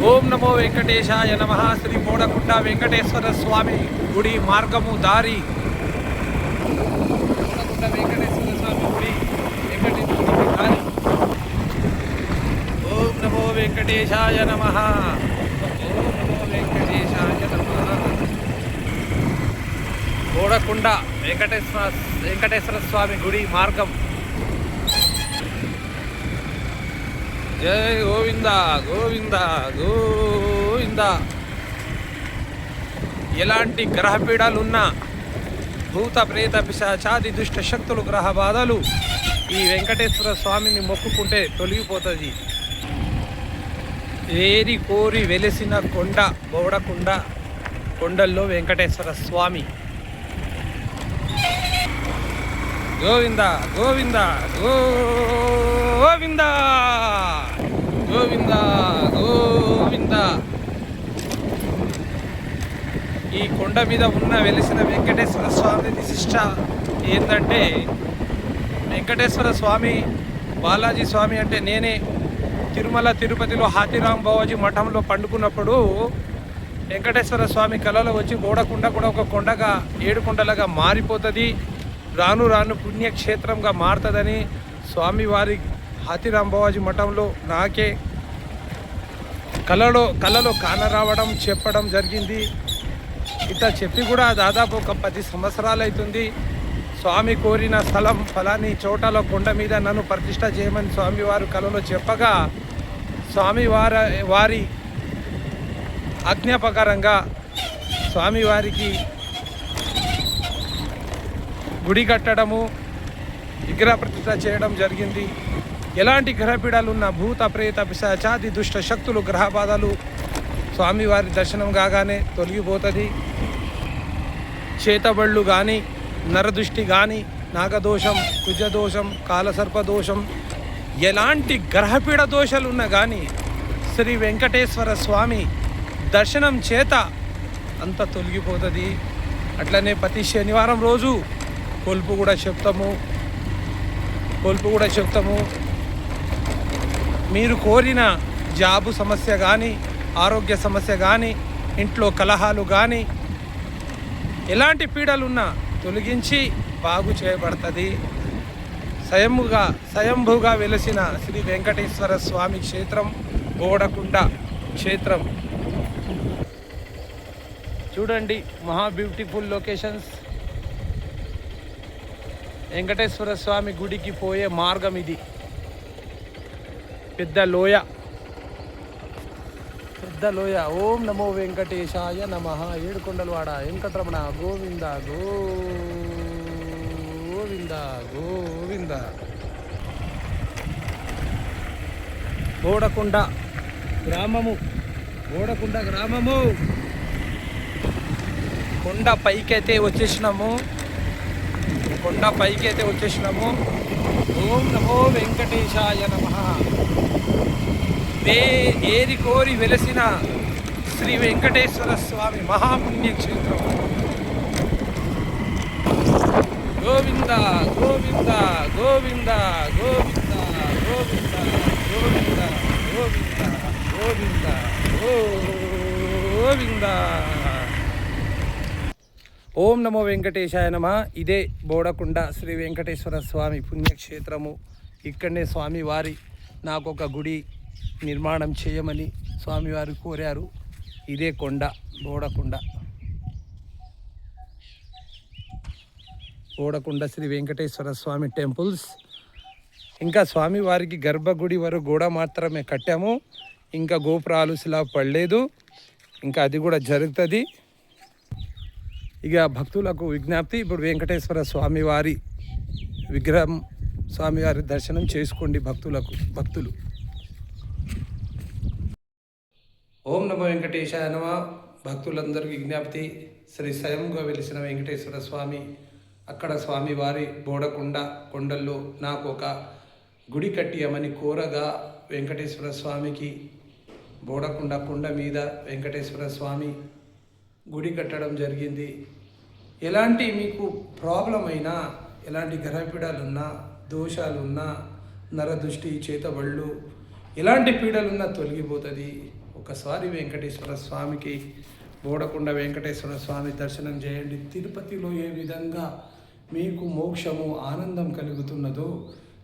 ఓం నమో వెంకటేశాయ నమః. శ్రీ బోడకుండ వెంకటేశ్వర స్వామి గుడి మార్గము దారి. బోడకుండ వెంకటేశ్వర స్వామి గుడి వెంకటేశ్వర దారి. ఓం నమో వెంకటేశాయ నమః. ఓం నమో వెంకటేశాయ నమః. బోడకుండ వెంకటేశ్వర స్వామి గుడి మార్గం. జై గోవింద గోవింద గోవింద. ఎలాంటి గ్రహపీడాలున్నా, భూత ప్రేత పిశాచాది దుష్ట శక్తులు గ్రహ బాధలు ఈ వెంకటేశ్వర స్వామిని మొక్కుకుంటే తొలగిపోతుంది. ఏరి కోరి వెలిసిన కొండ బోడకుండ. కొండల్లో వెంకటేశ్వర స్వామి. గోవింద గోవింద గోవింద గోవింద గోవింద. ఈ కొండ మీద ఉన్న వెలిసిన వెంకటేశ్వర స్వామి విశిష్ట ఏంటంటే, వెంకటేశ్వర స్వామి బాలాజీ స్వామి అంటే నేనే తిరుమల తిరుపతిలో హాతిరామ్ బావాజీ మఠంలో పండుకున్నప్పుడు వెంకటేశ్వర స్వామి కళలో వచ్చి బోడకుండ కూడా ఒక కొండగా 7 కొండలుగా మారిపోతుంది, రాను రాను పుణ్యక్షేత్రంగా మారుతుందని స్వామివారి హాతిరామ్ బావాజీ మఠంలో నాకే కళలో కానరావడం చెప్పడం జరిగింది. ఇట్లా చెప్పి కూడా దాదాపు ఒక 10 సంవత్సరాలు అవుతుంది. స్వామి కోరిన స్థలం ఫలాని చోటలో కొండ మీద నన్ను ప్రతిష్ట చేయమని స్వామివారు కళలో చెప్పగా, వారి ఆజ్ఞాపకారంగా స్వామివారికి గుడి కట్టడము, విగ్రహ ప్రతిష్ట చేయడం జరిగింది. ఎలాంటి గ్రహపీడాలున్న, భూత ప్రేత పిశాచాది దుష్ట శక్తులు గ్రహ బాధలు స్వామివారి దర్శనం కాగానే తొలగిపోతుంది. చేతబళ్ళు కానీ, నరదృష్టి కానీ, నాగదోషం, కుజదోషం, కాలసర్పదోషం, ఎలాంటి గ్రహపీడ దోషాలున్నా కానీ శ్రీ వెంకటేశ్వర స్వామి దర్శనం చేత అంత తొలగిపోతుంది. అట్లనే ప్రతి శనివారం రోజు కొలుపు కూడా చెప్తాము. మీరు కోరిన జాబు సమస్య కానీ, ఆరోగ్య సమస్య కానీ, ఇంట్లో కలహాలు కానీ, ఎలాంటి పీడలున్నా తొలగించి బాగు చేయబడుతుంది. స్వయంభూగా వెలసిన శ్రీ వెంకటేశ్వర స్వామి క్షేత్రం బోడకుండ క్షేత్రం. చూడండి, మహా బ్యూటిఫుల్ లొకేషన్స్. వెంకటేశ్వర స్వామి గుడికి పోయే మార్గం ఇది. పెద్ద లోయ. ఓం నమో వెంకటేశాయ నమః. 7 కొండలవాడ వెంకటరమణ గోవింద గోవింద గోవింద. బోడకుండ గ్రామము. కొండ పైకైతే వచ్చేసినాము. ఓం నమో వెంకటేశాయ నమః. ఏరి కోరి వెలసిన శ్రీ వెంకటేశ్వర స్వామి మహాపుణ్యక్షేత్రం. గోవింద గోవింద గోవింద గోవింద గోవింద గోవింద గోవింద గోవింద గోవింద. ఓం నమో వెంకటేశాయ నమః. ఇదే బోడకుండ శ్రీ వెంకటేశ్వర స్వామి పుణ్యక్షేత్రము. ఇక్కడనే స్వామివారి నాకు ఒక గుడి నిర్మాణం చేయమని స్వామివారు కోరారు. ఇదే కొండ బోడకుండ శ్రీ వెంకటేశ్వర స్వామి టెంపుల్స్. ఇంకా స్వామివారికి గర్భగుడి వరకు గోడ మాత్రమే కట్టాము. ఇంకా గోపురాలు శిలా పడలేదు. ఇంకా అది కూడా జరుగుతుంది. ఇక భక్తులకు విజ్ఞప్తి, ఇప్పుడు వెంకటేశ్వర స్వామివారి విగ్రహం, స్వామివారి దర్శనం చేసుకోండి భక్తులు. ఓం నమో వెంకటేశాయ నమః. భక్తులందరికీ విజ్ఞప్తి, శ్రీ స్వయంగా వెలిసిన వెంకటేశ్వర స్వామి, అక్కడ స్వామివారి బోడకుండ కొండల్లో నాకు ఒక గుడి కట్టియమని కోరగా వెంకటేశ్వర స్వామికి బోడకుండ కొండ మీద వెంకటేశ్వర స్వామి గుడి కట్టడం జరిగింది. ఎలాంటి మీకు ప్రాబ్లం అయినా, ఎలాంటి గ్రహపీడాలున్నా, దోషాలున్నా, నరదృష్టి, చేతబళ్ళు, ఎలాంటి పీడలున్నా తొలగిపోతుంది. ఒకసారి వెంకటేశ్వర స్వామికి, బోడకొండ వెంకటేశ్వర స్వామి దర్శనం చేయండి. తిరుపతిలో ఏ విధంగా మీకు మోక్షము ఆనందం కలుగుతున్నదో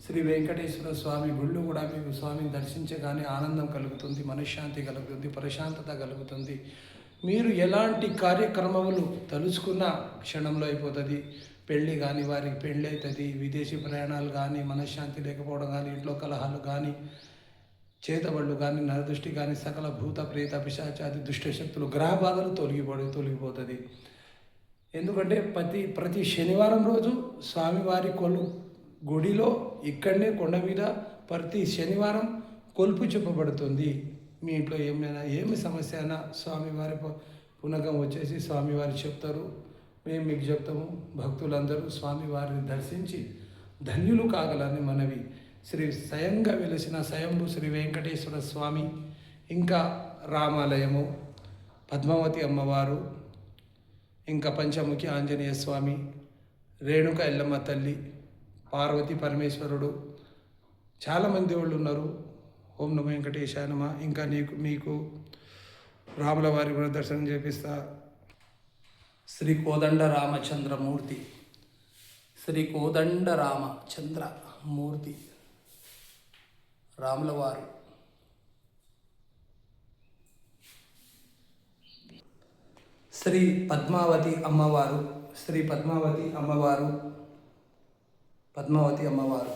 శ్రీ వెంకటేశ్వర స్వామి గుళ్ళు కూడా మీకు స్వామిని దర్శించగానే ఆనందం కలుగుతుంది, మనశ్శాంతి కలుగుతుంది, ప్రశాంతత కలుగుతుంది. మీరు ఎలాంటి కార్యక్రమములు తలుచుకున్న క్షణంలో అయిపోతుంది. పెళ్ళి కానీ వారికి పెళ్ళి అవుతుంది, విదేశీ ప్రయాణాలు కానీ, మనశ్శాంతి లేకపోవడం కానీ, ఇంట్లో కలహాలు కానీ, చేతబళ్ళు కానీ, నరదృష్టి కానీ, సకల భూత ప్రేత పిశాచాది దుష్టశక్తులు గ్రహ బాధలు తొలగిపోతుంది. ఎందుకంటే ప్రతి శనివారం రోజు స్వామివారి గుడిలో ఇక్కడనే కొండ మీద ప్రతి శనివారం కొలుపు చెప్పబడుతుంది. మీ ఇంట్లో ఏమి సమస్య అయినా స్వామివారి పునగం వచ్చేసి స్వామివారి చెప్తారు, మేము మీకు చెప్తాము. భక్తులందరూ స్వామివారిని దర్శించి ధన్యులు కాగలని మనవి. స్వయంగా వెలిసిన స్వయంభు శ్రీ వెంకటేశ్వర స్వామి, ఇంకా రామాలయము, పద్మావతి అమ్మవారు, ఇంకా పంచముఖి ఆంజనేయ స్వామి, రేణుక ఎల్లమ్మ తల్లి, పార్వతి పరమేశ్వరుడు, చాలామంది దేవుళ్ళు ఉన్నారు. ఓం నమో వెంకటేశాయ నమః. ఇంకా మీకు రాముల వారి కూడా దర్శనం చేపిస్తా. శ్రీ కోదండ రామచంద్రమూర్తి, శ్రీ కోదండ రామచంద్రమూర్తి రాముల వారు. శ్రీ పద్మావతి అమ్మవారు, శ్రీ పద్మావతి అమ్మవారు, పద్మావతి అమ్మవారు.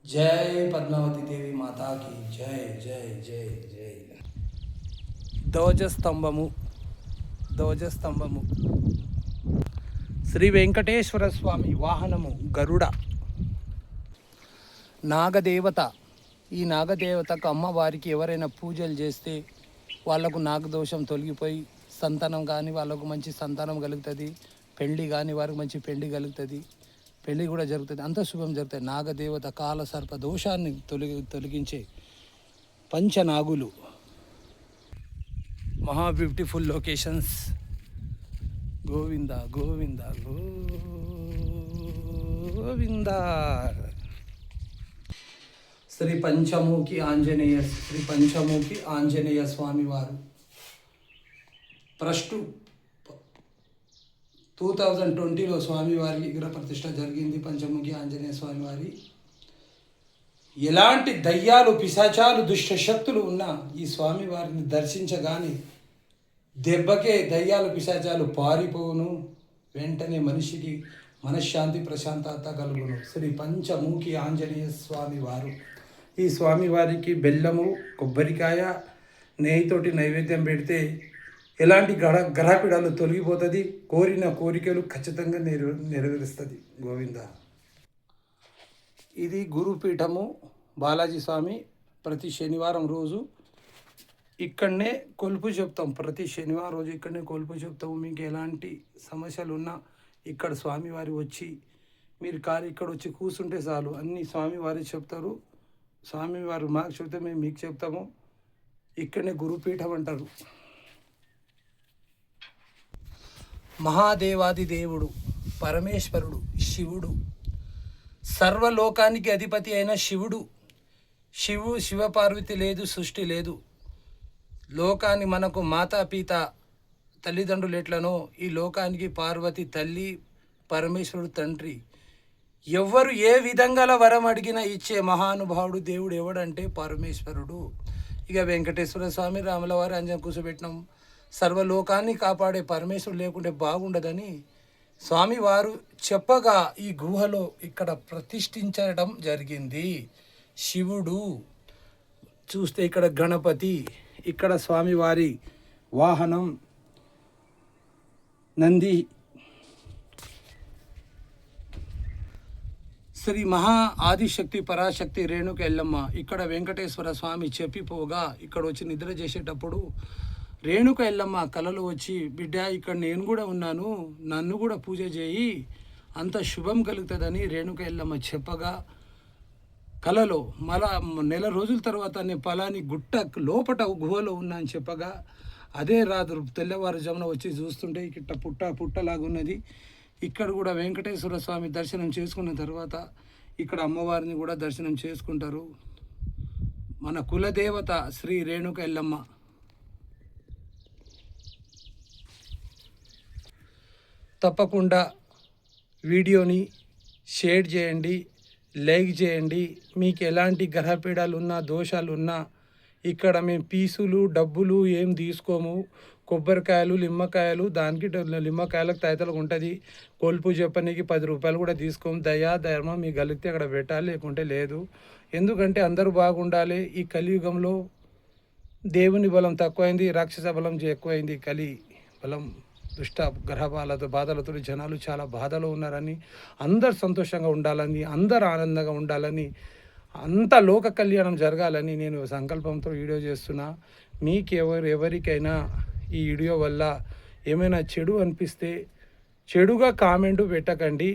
జై పద్మావతి దేవి మాతాకి జై జై జై జై. ధ్వజస్తంభము శ్రీ వెంకటేశ్వర స్వామి వాహనము గరుడ. నాగదేవత, ఈ నాగదేవతకు అమ్మవారికి ఎవరైనా పూజలు చేస్తే వాళ్ళకు నాగదోషం తొలగిపోయి సంతానం కానీ వాళ్ళకు మంచి సంతానం కలుగుతుంది, పెళ్ళి కానీ వారికి మంచి పెళ్ళి కలుగుతుంది, పెళ్ళి కూడా జరుగుతుంది, అంత శుభం జరుగుతుంది. నాగదేవత కాల సర్ప దోషాన్ని తొలగించే పంచనాగులు. మహా బ్యూటిఫుల్ లొకేషన్స్. గోవింద గోవింద గోవింద. శ్రీ పంచముఖి ఆంజనేయ స్వామి వారు. ఫస్ట్ 2020లో స్వామివారి విగ్రహ ప్రతిష్ట జరిగింది. పంచముఖి ఆంజనేయ స్వామివారి. ఎలాంటి దయ్యాలు, పిశాచాలు, దుష్టశక్తులు ఉన్నా ఈ స్వామివారిని దర్శించగానే దెబ్బకే దయ్యాలు, పిశాచాలు పారిపోవును. వెంటనే మనిషికి మనశ్శాంతి, ప్రశాంతత కలుగును. శ్రీ పంచముఖి ఆంజనేయ స్వామి వారు. ఈ స్వామివారికి బెల్లము, కొబ్బరికాయ, నెయ్యితోటి నైవేద్యం పెడితే ఎలాంటి గ్రహపీడాలు తొలగిపోతుంది, కోరిన కోరికలు ఖచ్చితంగా నెరవేరుస్తుంది. గోవింద. ఇది గురుపీఠము బాలాజీ స్వామి. ప్రతి శనివారం రోజు ఇక్కడనే కొలుపు చెప్తాం. ప్రతి శనివారం రోజు ఇక్కడనే కొలుపు చెప్తాము. మీకు ఎలాంటి సమస్యలు ఉన్నా ఇక్కడ స్వామివారి వచ్చి మీరు ఇక్కడ వచ్చి కూర్చుంటే చాలు, అన్నీ స్వామివారి చెప్తారు. స్వామివారు మాకు చెప్తే మేము మీకు చెప్తాము. ఇక్కడనే గురుపీఠం అంటారు. మహాదేవాది దేవుడు, పరమేశ్వరుడు, శివుడు, సర్వలోకానికి అధిపతి అయిన శివుడు. శివపార్వతి లేదు, సృష్టి లేదు. లోకాన్ని మనకు మాతాపిత తల్లిదండ్రులు ఎట్లనో ఈ లోకానికి పార్వతి తల్లి, పరమేశ్వరుడు తండ్రి. ఎవ్వరు ఏ విధంగా వరం అడిగినా ఇచ్చే మహానుభావుడు దేవుడు ఎవడంటే పరమేశ్వరుడు. ఇక వెంకటేశ్వర స్వామి, రాముల వారి అంజన కూర్చోబెట్టినాం. సర్వలోకాన్ని కాపాడే పరమేశ్వరుడు లేకుంటే బాగుండదని స్వామివారు చెప్పగా ఈ గుహలో ఇక్కడ ప్రతిష్ఠించడం జరిగింది. శివుడు చూస్తే ఇక్కడ గణపతి, ఇక్కడ స్వామివారి వాహనం నంది. శ్రీ మహా ఆదిశక్తి పరాశక్తి రేణుక ఎల్లమ్మ. ఇక్కడ వెంకటేశ్వర స్వామి చెప్పిపోగా ఇక్కడ వచ్చి నిద్ర చేసేటప్పుడు రేణుక ఎల్లమ్మ కలలో వచ్చి, బిడ్డ ఇక్కడ నేను కూడా ఉన్నాను, నన్ను కూడా పూజ చేయి, అంత శుభం కలుగుతుందని రేణుక ఎల్లమ్మ చెప్పగా కలలో మళ్ళా నెల రోజుల తర్వాత నేను పలాని గుట్ట లోపట గుహలో ఉన్నా అని చెప్పగా అదే రాత్రి తెల్లవారుజామున వచ్చి చూస్తుంటే ఇక్కడ పుట్టలాగున్నది. ఇక్కడ కూడా వెంకటేశ్వర స్వామి దర్శనం చేసుకున్న తర్వాత ఇక్కడ అమ్మవారిని కూడా దర్శనం చేసుకుంటారు. మన కులదేవత శ్రీ రేణుక ఎల్లమ్మ. తప్పకుండా వీడియోని షేర్ చేయండి, లైక్ చేయండి. మీకు ఎలాంటి గ్రహపీడాలు ఉన్నా, దోషాలు ఉన్నా ఇక్కడ మేము పీసులు డబ్బులు ఏం తీసుకోము. కొబ్బరికాయలు, నిమ్మకాయలు, దానికి నిమ్మకాయలకు తదితలకు ఉంటుంది. కొలుపు చెప్పనీకి 10 రూపాయలు కూడా తీసుకోము. దయా ధర్మం మీకు కలిగితే అక్కడ పెట్టాలి, లేకుంటే లేదు. ఎందుకంటే అందరూ బాగుండాలి. ఈ కలియుగంలో దేవుని బలం తక్కువైంది, రాక్షస బలం ఎక్కువైంది. కలి బలం దుష్ట గ్రహబాలతో బాధలతో జనాలు చాలా బాధలో ఉన్నారని, అందరు సంతోషంగా ఉండాలని, అందరు ఆనందంగా ఉండాలని, అంత లోక కళ్యాణం జరగాలని నేను సంకల్పంతో వీడియో చేస్తున్నా. మీకు ఎవరికైనా ఈ వీడియో వల్ల ఏమైనా చెడు అనిపిస్తే చెడుగా కామెంట్ పెట్టకండి,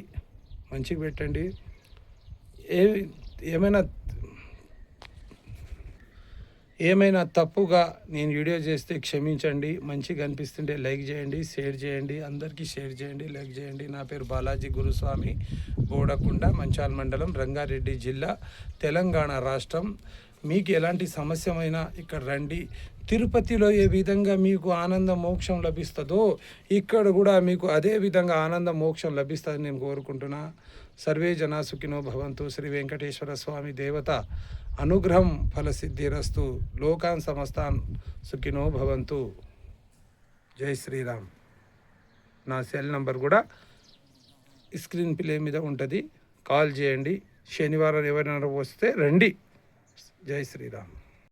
మంచిగా పెట్టండి. ఏమైనా తప్పుగా నేను వీడియో చేస్తే క్షమించండి. మంచిగా అనిపిస్తుంటే లైక్ చేయండి, షేర్ చేయండి, అందరికీ షేర్ చేయండి, లైక్ చేయండి. నా పేరు బాలాజీ గురుస్వామి, బోడకొండ, మంచాల్ మండలం, రంగారెడ్డి జిల్లా, తెలంగాణ రాష్ట్రం. మీకు ఎలాంటి సమస్యమైనా ఇక్కడ రండి. తిరుపతిలో ఏ విధంగా మీకు ఆనంద మోక్షం లభిస్తుందో ఇక్కడ కూడా మీకు అదే విధంగా ఆనంద మోక్షం లభిస్తుందని నేను కోరుకుంటున్నా. సర్వే జనా సుఖినో భవంతు. శ్రీ వెంకటేశ్వర స్వామి దేవత అనుగ్రహం ఫలసిద్ధిరస్తు. లోకాన్ సమస్తాన్ సుఖినో భవంతు. జై శ్రీరామ్. నా సెల్ నంబర్ కూడా స్క్రీన్ ప్లే మీద ఉంటుంది, కాల్ చేయండి. శనివారం ఎవరైనా వస్తే రండి. జై శ్రీరామ్.